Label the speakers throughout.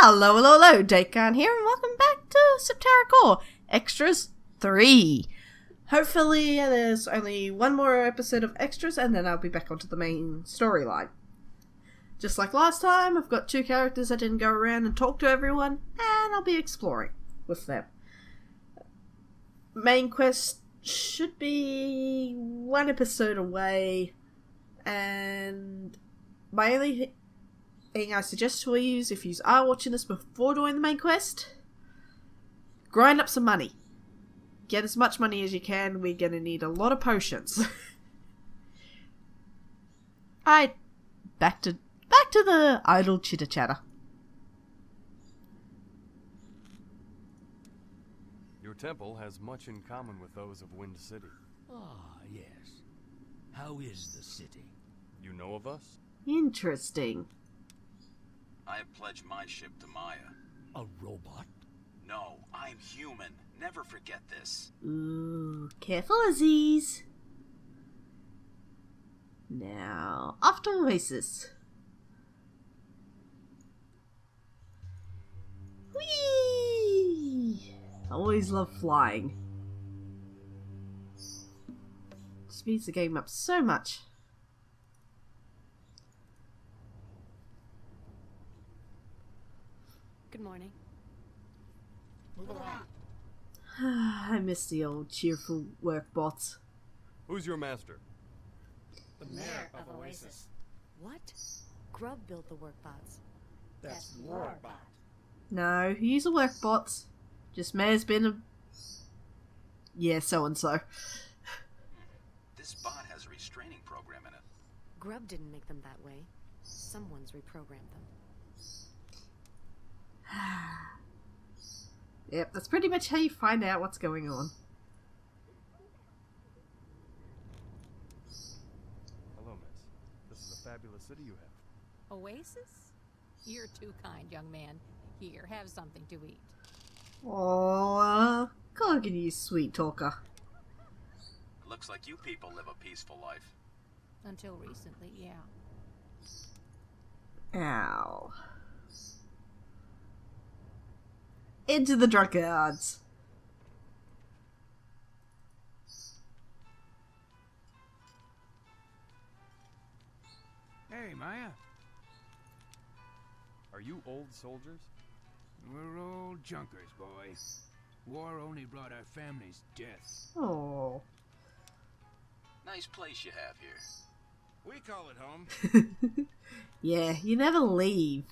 Speaker 1: Hello, hello, hello, Daycarn here, and welcome back to Septerra Core, Extras 3. Hopefully there's only one more episode of Extras, and then I'll be back onto the main storyline. Just like last time, I've got two characters that didn't go around and talk to everyone, and I'll be exploring with them. Main quest should be one episode away, and my only thing I suggest to you is if you are watching this before doing the main quest, grind up some money. Get as much money as you can. We're going to need a lot of potions. Alright, back to the idle chitter chatter.
Speaker 2: Your temple has much in common with those of Wind City.
Speaker 3: Ah, yes. How is the city?
Speaker 2: You know of us?
Speaker 1: Interesting.
Speaker 4: I have pledged my ship to Maya.
Speaker 3: A robot?
Speaker 4: No, I'm human. Never forget this.
Speaker 1: Ooh, careful, Aziz. Now, off to Oasis. Whee! Always love flying. Speeds the game up so much.
Speaker 5: Good morning.
Speaker 3: Move along.
Speaker 1: I miss the old cheerful work bots.
Speaker 2: Who's your master?
Speaker 3: The mayor of Oasis.
Speaker 5: What? Grub built the work bots.
Speaker 3: That's Warbot.
Speaker 1: No, he's a work bot. Just Mayor's been a... Yeah, so-and-so.
Speaker 4: This bot has a restraining program in it.
Speaker 5: Grub didn't make them that way. Someone's reprogrammed them.
Speaker 1: Yep, that's pretty much how you find out what's going on.
Speaker 2: Hello, miss. This is a fabulous city you have.
Speaker 6: Oasis? You're too kind, young man. Here, have something to eat.
Speaker 1: Aww, God, you sweet talker.
Speaker 4: Looks like you people live a peaceful life.
Speaker 6: Until recently, yeah.
Speaker 1: Ow. Into the drunkards.
Speaker 7: Hey, Maya.
Speaker 2: Are you old soldiers?
Speaker 7: We're old junkers, boy. War only brought our families death.
Speaker 1: Oh.
Speaker 4: Nice place you have here.
Speaker 7: We call it home.
Speaker 1: Yeah, you never leave.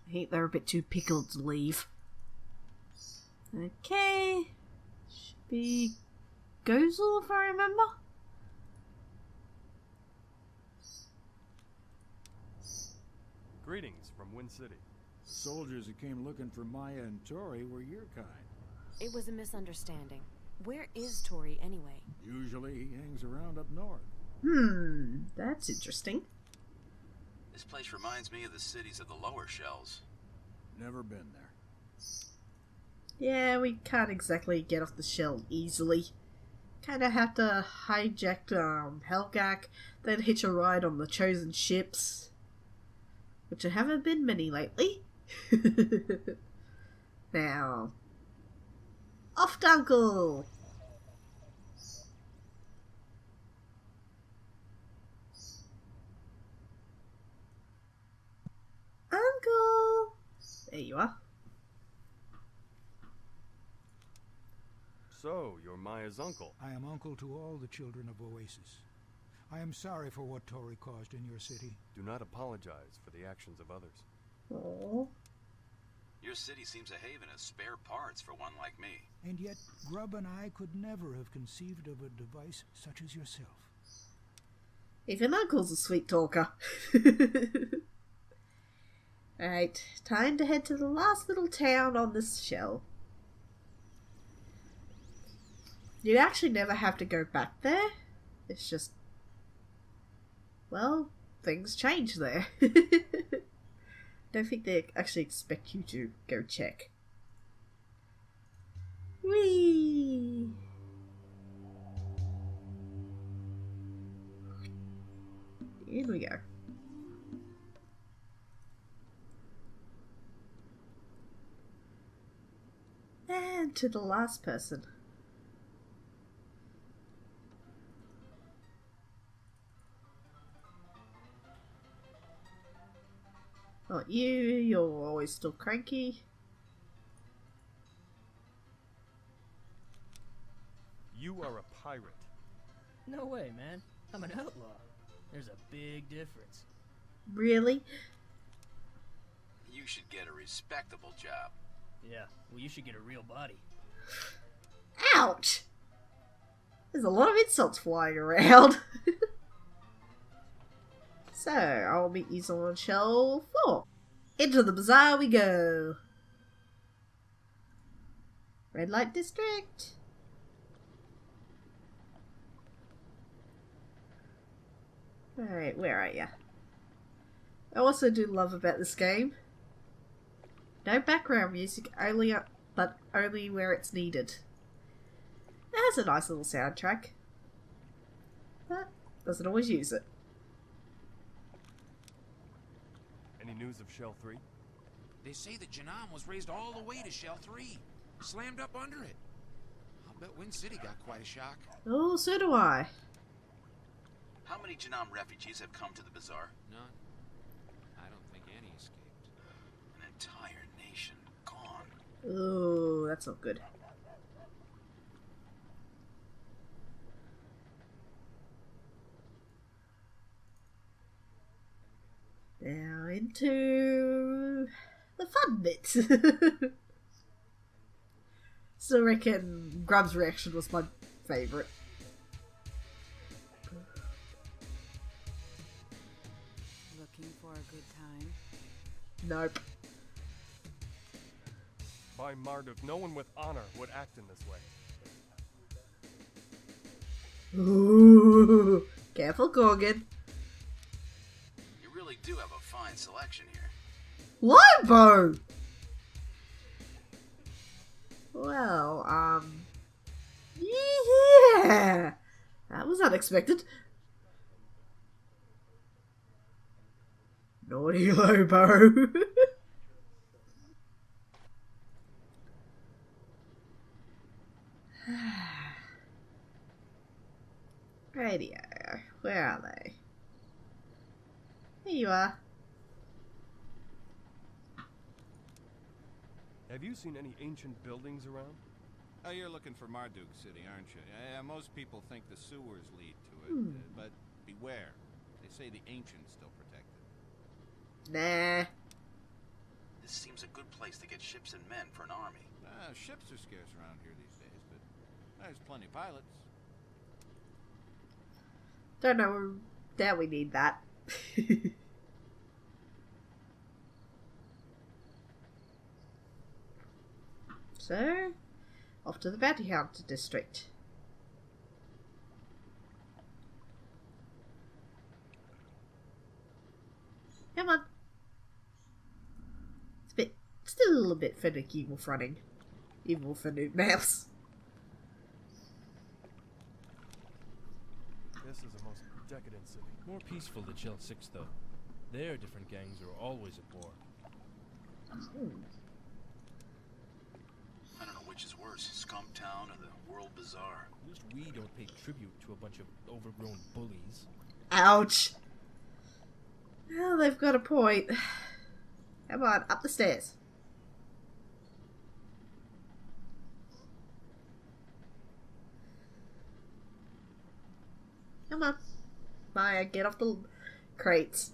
Speaker 1: I think they're a bit too pickled to leave. Okay. Should be Gozel if I remember.
Speaker 2: Greetings from Wind City.
Speaker 8: The soldiers who came looking for Maya and Tori were your kind.
Speaker 5: It was a misunderstanding. Where is Tori anyway?
Speaker 8: Usually he hangs around up north.
Speaker 1: That's interesting.
Speaker 4: This place reminds me of the cities of the lower shells.
Speaker 8: Never been there.
Speaker 1: Yeah, we can't exactly get off the shell easily. Kinda have to hijack Helgak, then hitch a ride on the chosen ships. Which there haven't been many lately. Now, off to Uncle! Uncle! There you are.
Speaker 2: So, you're Maya's uncle.
Speaker 9: I am uncle to all the children of Oasis. I am sorry for what Tori caused in your city.
Speaker 2: Do not apologize for the actions of others.
Speaker 1: Aww.
Speaker 4: Your city seems a haven of spare parts for one like me.
Speaker 9: And yet, Grub and I could never have conceived of a device such as yourself.
Speaker 1: Even Uncle's a sweet talker. Alright, time to head to the last little town on this shell. You'd actually never have to go back there. It's just... well, things change there. Don't think they actually expect you to go check. Whee! In we go. And to the last person. Not you, you're always still cranky.
Speaker 2: You are a pirate.
Speaker 10: No way, man. I'm an outlaw. There's a big difference.
Speaker 1: Really?
Speaker 4: You should get a respectable job.
Speaker 10: Yeah, well, you should get a real body.
Speaker 1: Ouch! There's a lot of insults flying around. So, I'll meet you on shelf 4. Into the bazaar we go. Red light district. Alright, where are ya? I also do love about this game. No background music, but only where it's needed. It has a nice little soundtrack, but doesn't always use it.
Speaker 2: Any news of Shell 3?
Speaker 11: They say the Janam was raised all the way to Shell 3. Slammed up under it. I'll bet Wind City got quite a shock.
Speaker 1: Oh, so do I.
Speaker 4: How many Janam refugees have come to the bazaar?
Speaker 11: None. I don't think any escaped.
Speaker 4: An entire nation gone.
Speaker 1: Ooh, that's not good. Now into the fun bit. Still reckon Grub's reaction was my favourite.
Speaker 5: Looking for a good time?
Speaker 1: Nope.
Speaker 2: By Marduk, no one with honor would act in this way.
Speaker 1: Ooh, careful, Gorgon.
Speaker 4: You really do have a fine selection here.
Speaker 1: Lobo! Well, yeah! That was unexpected. Naughty Lobo. Radio. Where are they? Here you are.
Speaker 2: Have you seen any ancient buildings around?
Speaker 12: Oh, you're looking for Marduk City, aren't you? Most people think the sewers lead to it, but beware. They say the ancients still protect it.
Speaker 1: Nah.
Speaker 4: This seems a good place to get ships and men for an army.
Speaker 12: Ships are scarce around here these days, but there's plenty of pilots.
Speaker 1: Don't know. Doubt we need that. So, off to the bounty hunter district. Come on. Still a bit finicky evil fronting. Evil for Newt Mouse.
Speaker 2: This is a most decadent city.
Speaker 13: More peaceful than Shell 6, though. Their different gangs are always at war.
Speaker 4: I don't know which is worse, Scum Town or the World Bazaar.
Speaker 13: At least we don't pay tribute to a bunch of overgrown bullies.
Speaker 1: Ouch. Well, they've got a point. Come on, up the stairs. Come on. Maya, get off the crates.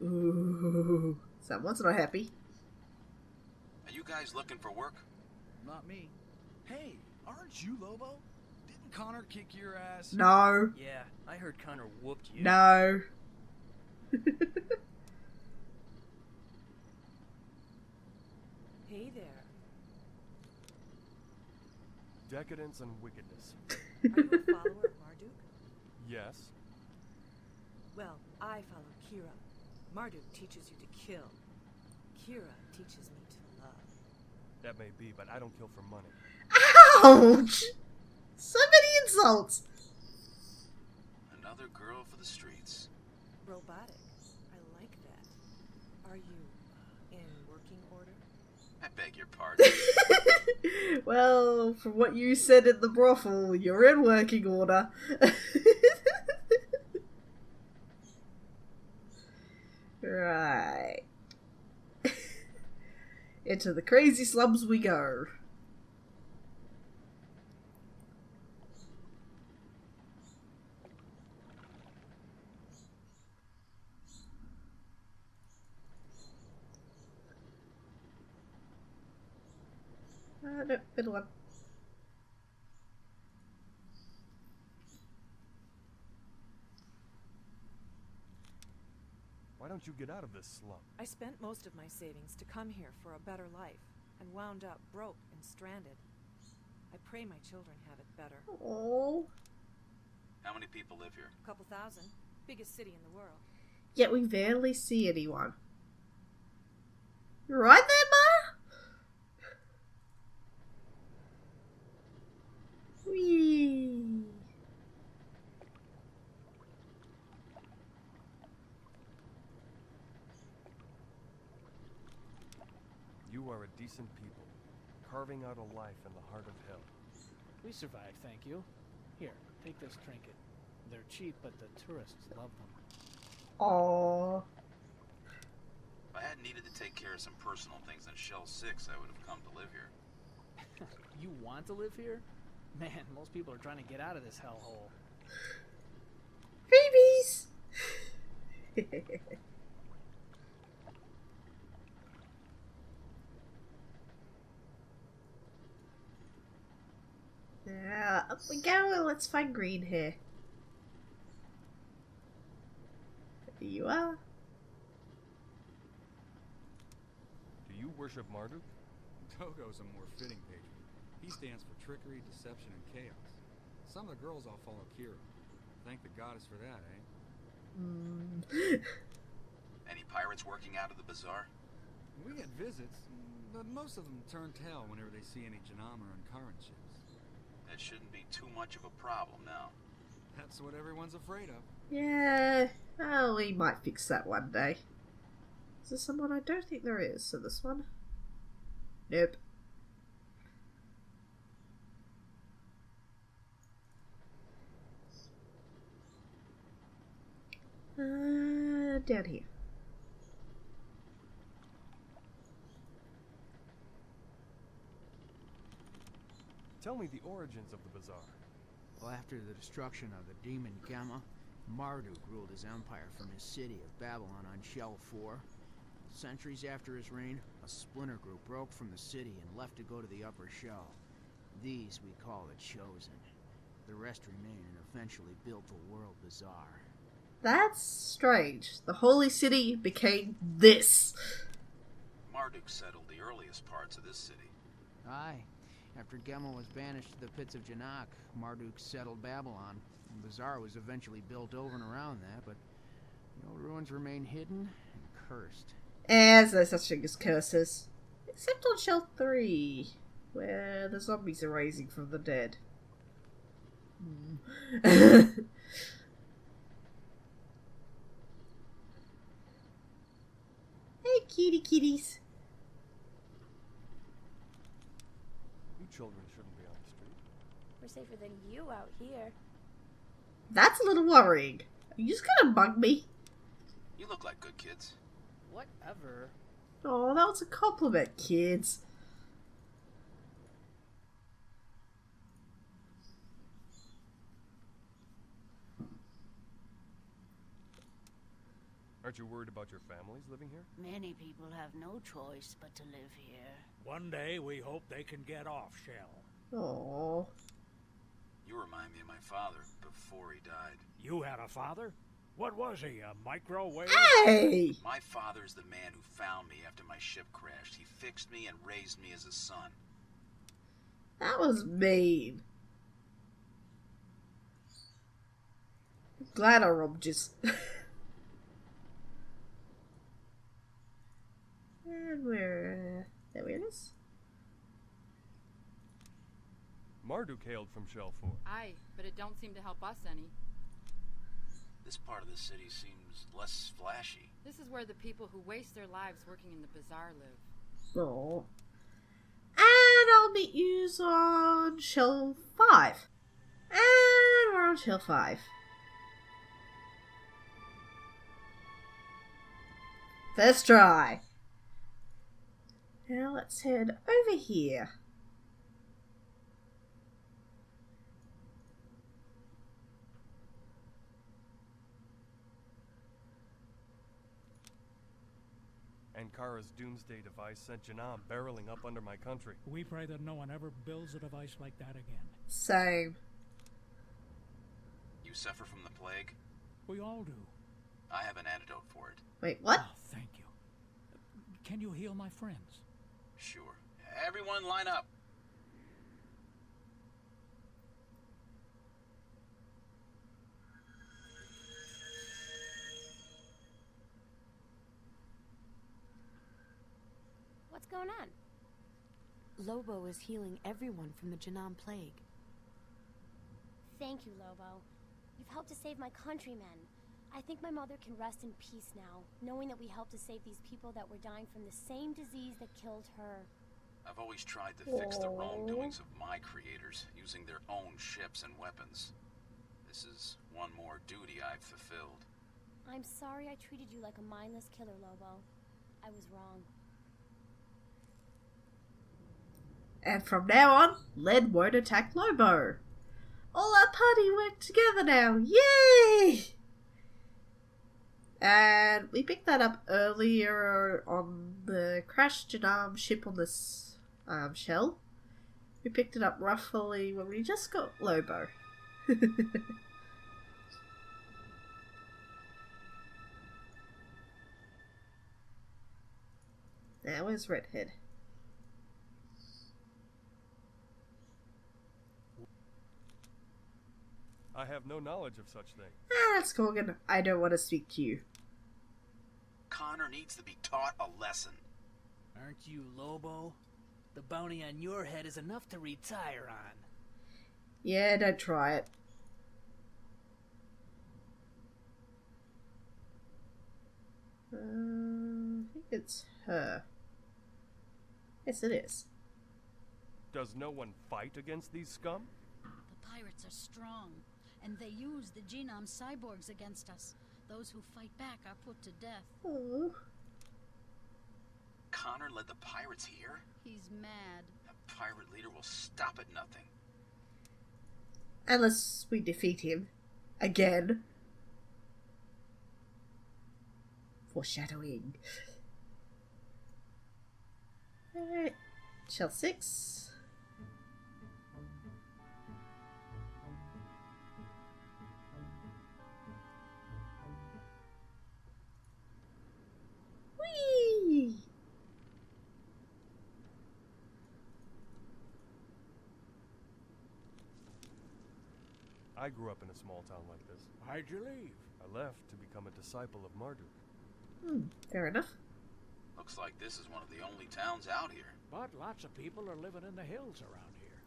Speaker 1: Ooh. Someone's not happy.
Speaker 4: Are you guys looking for work?
Speaker 3: Not me. Hey, aren't you Lobo? Didn't Connor kick your ass?
Speaker 1: No.
Speaker 10: Yeah, I heard Connor whooped you.
Speaker 1: No.
Speaker 5: Hey there.
Speaker 2: Decadence and wickedness.
Speaker 5: Are you a follower of Marduk?
Speaker 2: Yes.
Speaker 5: Well, I follow Kira. Marduk teaches you to kill. Kira teaches me to love.
Speaker 2: That may be, but I don't kill for money.
Speaker 1: Ouch! So many insults.
Speaker 4: Another girl for the streets.
Speaker 5: Robotic.
Speaker 4: beg your pardon.
Speaker 1: Well, from what you said in the brothel, you're in working order. Right. Into the crazy slums we go. No, middle one.
Speaker 2: Why don't you get out of this slum?
Speaker 5: I spent most of my savings to come here for a better life, and wound up broke and stranded. I pray my children have it better.
Speaker 1: Oh.
Speaker 4: How many people live here?
Speaker 5: A couple thousand. Biggest city in the world.
Speaker 1: Yet we barely see anyone. You right there, Ma? Whee.
Speaker 2: You are a decent people, carving out a life in the heart of hell.
Speaker 10: We survived, thank you. Here, take this trinket. They're cheap, but the tourists love them.
Speaker 1: Aww.
Speaker 4: If I hadn't needed to take care of some personal things in Shell 6, I would have come to live here.
Speaker 10: You want to live here? Man, most people are trying to get out of this hellhole.
Speaker 1: Babies! Yeah, up we go and let's find green here. There you are.
Speaker 2: Do you worship Marduk?
Speaker 8: Togo's a more fitting patron. He stands for trickery, deception, and chaos. Some of the girls all follow Kira. Thank the goddess for that, eh?
Speaker 4: Any pirates working out of the bazaar?
Speaker 8: We get visits, but most of them turn tail whenever they see any Janama or current ships.
Speaker 4: That shouldn't be too much of a problem now.
Speaker 8: That's what everyone's afraid of.
Speaker 1: Yeah, well, we might fix that one day. Is there someone? I don't think there is. So this one? Nope. Down here.
Speaker 2: Tell me the origins of the bazaar.
Speaker 7: Well, after the destruction of the demon Gamma, Marduk ruled his empire from his city of Babylon on Shell 4. Centuries after his reign, a splinter group broke from the city and left to go to the upper shell. These we call the Chosen. The rest remained and eventually built the World Bazaar.
Speaker 1: That's strange. The holy city became this.
Speaker 4: Marduk settled the earliest parts of this city.
Speaker 7: Aye. After Gemma was banished to the pits of Janak, Marduk settled Babylon. The bazaar was eventually built over and around that, but the old ruins remain hidden and cursed.
Speaker 1: There's no such thing as curses. Except on Shell 3, where the zombies are rising from the dead. Hey, kitty kitties.
Speaker 2: You children shouldn't be on the street.
Speaker 14: We're safer than you out here.
Speaker 1: That's a little worrying. Are you just gonna bug me?
Speaker 4: You look like good kids.
Speaker 10: Whatever.
Speaker 1: Oh, that was a compliment, kids.
Speaker 2: Aren't you worried about your families living here?
Speaker 15: Many people have no choice but to live here.
Speaker 16: One day we hope they can get off Shell.
Speaker 1: Oh.
Speaker 4: You remind me of my father before he died.
Speaker 16: You had a father? What was he, a microwave?
Speaker 1: Hey!
Speaker 4: My father's the man who found me after my ship crashed. He fixed me and raised me as a son.
Speaker 1: That was mean. Glad I robbed you. And we're... there it is.
Speaker 2: Marduk hailed from Shell 4.
Speaker 17: Aye, but it don't seem to help us any.
Speaker 4: This part of the city seems less flashy.
Speaker 17: This is where the people who waste their lives working in the bazaar live.
Speaker 1: Oh. I'll meet you on Shell 5. And we're on Shell 5. First try. Now let's head over here.
Speaker 2: Ankara's doomsday device sent Janam barreling up under my country.
Speaker 16: We pray that no one ever builds a device like that again.
Speaker 1: Same.
Speaker 4: You suffer from the plague?
Speaker 16: We all do.
Speaker 4: I have an antidote for it.
Speaker 1: Wait, what?
Speaker 16: Oh, thank you. Can you heal my friends?
Speaker 4: Sure. Everyone line up.
Speaker 14: What's going on?
Speaker 18: Lobo is healing everyone from the Janam plague.
Speaker 14: Thank you, Lobo. You've helped to save my countrymen. I think my mother can rest in peace now, knowing that we helped to save these people that were dying from the same disease that killed her.
Speaker 4: I've always tried to fix the wrongdoings of my creators, using their own ships and weapons. This is one more duty I've fulfilled.
Speaker 14: I'm sorry I treated you like a mindless killer, Lobo. I was wrong.
Speaker 1: And from now on, Lead won't attack Lobo. All our party work together now. Yay! And we picked that up earlier on the crashed ship on this shell. We picked it up roughly when we just got Lobo. Now where's Redhead?
Speaker 2: I have no knowledge of such thing.
Speaker 1: That's Corgan. I don't want to speak to you.
Speaker 4: Connor needs to be taught a lesson.
Speaker 10: Aren't you Lobo? The bounty on your head is enough to retire on.
Speaker 1: Yeah, don't try it. I think it's her. Yes, it is.
Speaker 2: Does no one fight against these scum?
Speaker 19: The pirates are strong, and they use the genome cyborgs against us. Those who fight back are put to death.
Speaker 1: Ooh.
Speaker 4: Connor led the pirates here?
Speaker 19: He's mad.
Speaker 4: A pirate leader will stop at nothing.
Speaker 1: Unless we defeat him. Again. Foreshadowing. Alright. Shell 6. Whee!
Speaker 2: I grew up in a small town like this.
Speaker 16: Why'd you leave?
Speaker 2: I left to become a disciple of Marduk.
Speaker 1: Fair enough.
Speaker 4: Looks like this is one of the only towns out here.
Speaker 16: But lots of people are living in the hills around here.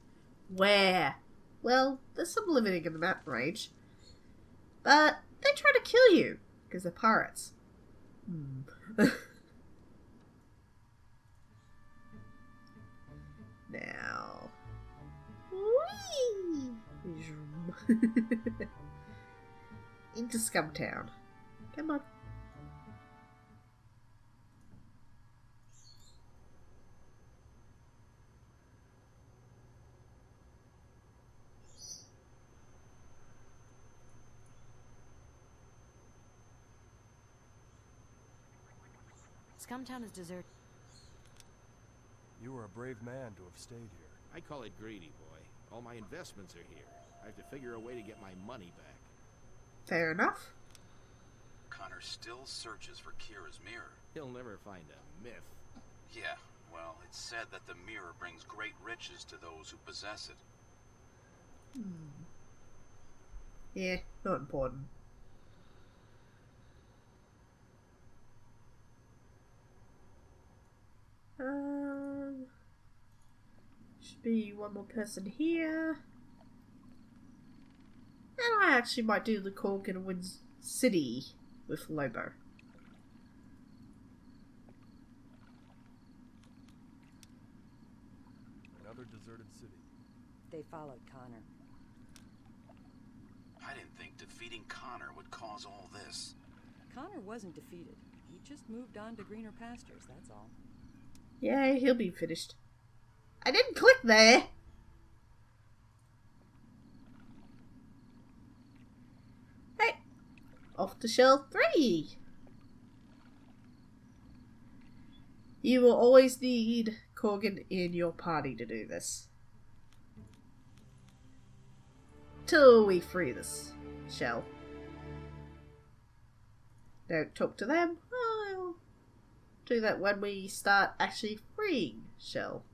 Speaker 1: Where? Well, there's some living in the mountain range. But they try to kill you, because they're pirates. Now. Whee! Into Scum Town. Come on.
Speaker 18: Scum Town is deserted.
Speaker 2: You were a brave man to have stayed here.
Speaker 11: I call it greedy, boy. All my investments are here. I have to figure a way to get my money back.
Speaker 1: Fair enough.
Speaker 4: Connor still searches for Kira's mirror.
Speaker 11: He'll never find a myth.
Speaker 4: Yeah, well, it's said that the mirror brings great riches to those who possess it.
Speaker 1: Yeah, not important. Should be one more person here. And I actually might do the Corgan Wins City with Lobo.
Speaker 2: Another
Speaker 5: they followed Connor.
Speaker 4: I didn't think defeating Connor would cause all this.
Speaker 5: Connor wasn't defeated. He just moved on to greener pastures, that's all.
Speaker 1: Yeah, he'll be finished. I didn't click there! Hey! Off to Shell 3! You will always need Corgan in your party to do this. Till we free this shell. Don't talk to them. I'll do that when we start actually freeing Shell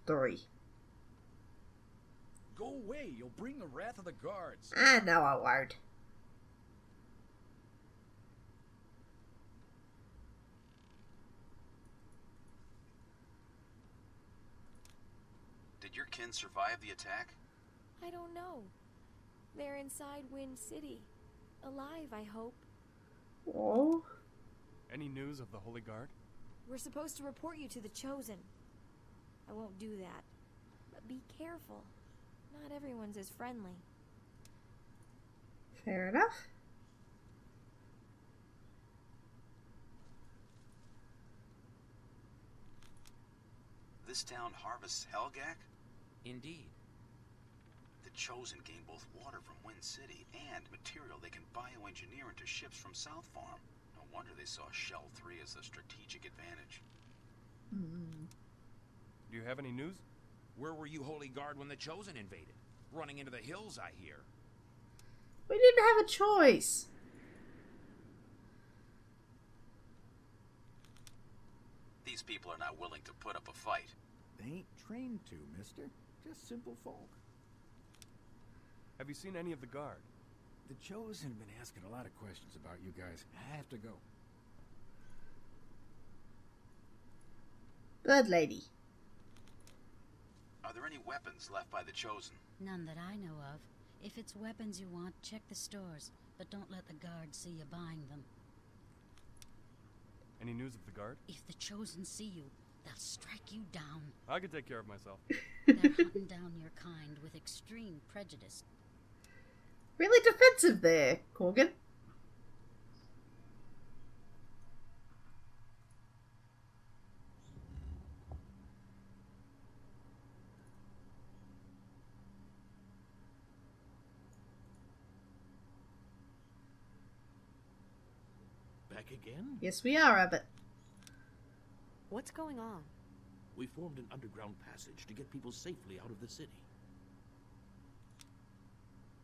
Speaker 1: 3.
Speaker 3: Go away, you'll bring the wrath of the guards.
Speaker 1: No, I won't.
Speaker 4: Did your kin survive the attack?
Speaker 20: I don't know. They're inside Wind City. Alive, I hope.
Speaker 1: Oh.
Speaker 2: Any news of the Holy Guard?
Speaker 20: We're supposed to report you to the Chosen. I won't do that. But be careful. Not everyone's as friendly.
Speaker 1: Fair enough.
Speaker 4: This town harvests Helgak?
Speaker 11: Indeed.
Speaker 4: The Chosen gain both water from Wind City and material they can bioengineer into ships from South Farm. No wonder they saw Shell 3 as a strategic advantage.
Speaker 2: Do you have any news?
Speaker 11: Where were you, Holy Guard, when the Chosen invaded? Running into the hills, I hear.
Speaker 1: We didn't have a choice.
Speaker 4: These people are not willing to put up a fight.
Speaker 3: They ain't trained to, mister. Just simple folk.
Speaker 2: Have you seen any of the Guard?
Speaker 3: The Chosen have been asking a lot of questions about you guys. I have to go.
Speaker 1: Bird Lady.
Speaker 4: Are there any weapons left by the Chosen?
Speaker 19: None that I know of. If it's weapons you want, check the stores. But don't let the guards see you buying them.
Speaker 2: Any news of the Guard?
Speaker 19: If the Chosen see you, they'll strike you down.
Speaker 2: I can take care of myself.
Speaker 19: They're hunting down your kind with extreme prejudice.
Speaker 1: Really defensive there, Corgan.
Speaker 21: Back again?
Speaker 1: Yes, we are, Abbott.
Speaker 18: What's going on?
Speaker 21: We formed an underground passage to get people safely out of the city.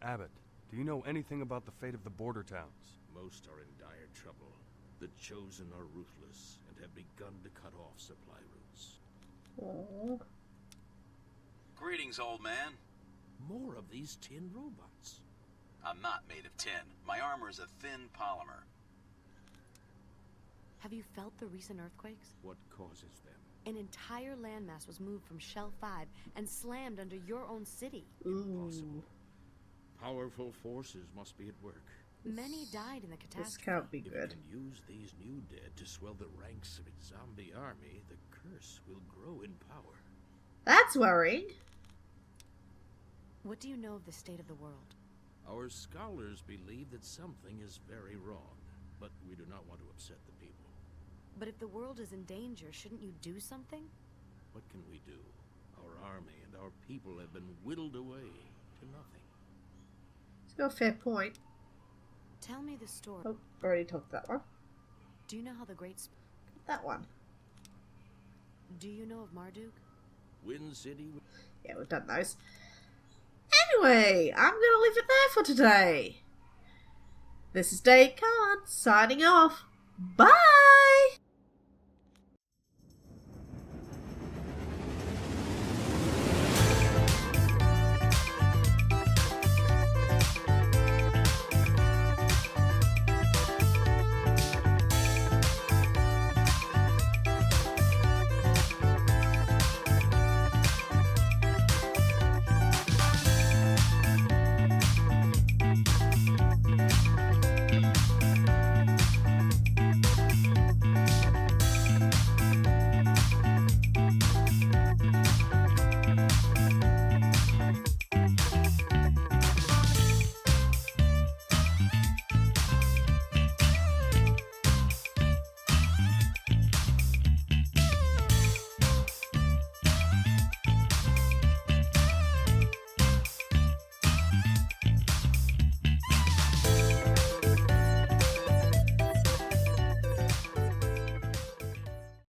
Speaker 2: Abbott, do you know anything about the fate of the border towns?
Speaker 21: Most are in dire trouble. The Chosen are ruthless and have begun to cut off supply routes.
Speaker 1: Oh.
Speaker 4: Greetings, old man.
Speaker 21: More of these tin robots.
Speaker 4: I'm not made of tin. My armor is a thin polymer.
Speaker 18: Have you felt the recent earthquakes?
Speaker 21: What causes them?
Speaker 18: An entire landmass was moved from Shell 5 and slammed under your own city.
Speaker 21: Impossible. Powerful forces must be at work.
Speaker 18: Many died in the catastrophe.
Speaker 1: This can't be good.
Speaker 21: If we can use these new dead to swell the ranks of its zombie army, the curse will grow in power.
Speaker 1: That's worrying.
Speaker 18: What do you know of the state of the world?
Speaker 21: Our scholars believe that something is very wrong, but we do not want to upset the people.
Speaker 18: But if the world is in danger, shouldn't you do something?
Speaker 21: What can we do? Our army and our people have been whittled away to nothing.
Speaker 1: It's no fair point.
Speaker 18: Tell me the story.
Speaker 1: Oh, already talked that one.
Speaker 18: Do you know how the great...
Speaker 1: That one.
Speaker 18: Do you know of Marduk?
Speaker 21: Wind City?
Speaker 1: Yeah, we've done those. Anyway, I'm going to leave it there for today. This is Daycarn, signing off. Bye!